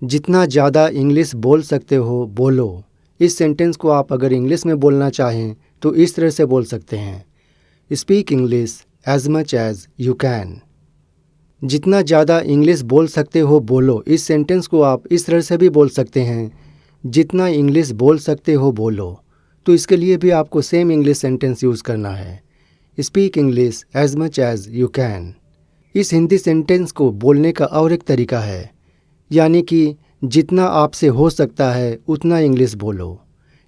जितना ज़्यादा इंग्लिश बोल सकते हो बोलो। इस सेंटेंस को आप अगर इंग्लिश में बोलना चाहें तो इस तरह से बोल सकते हैं, speak English as much as you can. जितना ज़्यादा इंग्लिश बोल सकते हो बोलो। इस सेंटेंस को आप इस तरह से भी बोल सकते हैं, जितना इंग्लिश बोल सकते हो बोलो। तो इसके लिए भी आपको सेम इंग्लिश सेंटेंस यूज़ करना है, speak English as much as you can. इस हिंदी सेंटेंस को बोलने का और एक तरीका है, यानी कि जितना आपसे हो सकता है उतना इंग्लिश बोलो।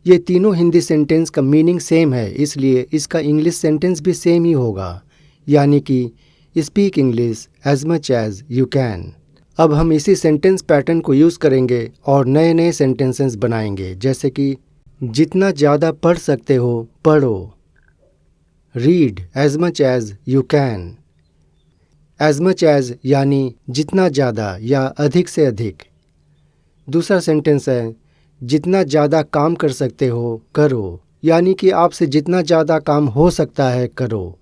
ये तीनों हिंदी सेंटेंस का मीनिंग सेम है, इसलिए इसका इंग्लिश सेंटेंस भी सेम ही होगा, यानी कि speak English as much as you can. अब हम इसी सेंटेंस पैटर्न को यूज़ करेंगे और नए नए सेंटेंसेस बनाएंगे, जैसे कि जितना ज़्यादा पढ़ सकते हो पढ़ो, read as much as you can. As much as यानी जितना ज़्यादा या अधिक से अधिक। दूसरा सेंटेंस है जितना ज़्यादा काम कर सकते हो करो, यानी कि आपसे जितना ज़्यादा काम हो सकता है करो,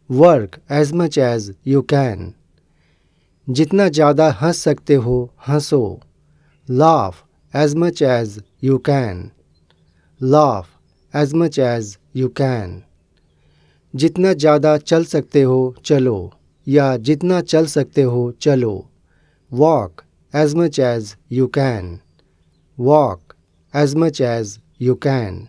work as much as you can. जितना ज़्यादा हंस सकते हो हंसो, laugh as much as you can, laugh as much as you can. जितना ज़्यादा चल सकते हो चलो, या जितना चल सकते हो चलो, walk as much as you can, walk as much as you can.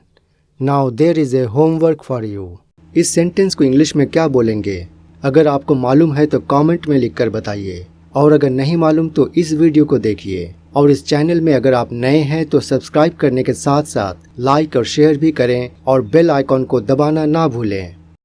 Now there is a homework for you. इस सेंटेंस को इंग्लिश में क्या बोलेंगे? अगर आपको मालूम है तो कमेंट में लिखकर बताइए, और अगर नहीं मालूम तो इस वीडियो को देखिए। और इस चैनल में अगर आप नए हैं तो सब्सक्राइब करने के साथ साथ लाइक और शेयर भी करें और बेल आइकॉन को दबाना ना भूलें।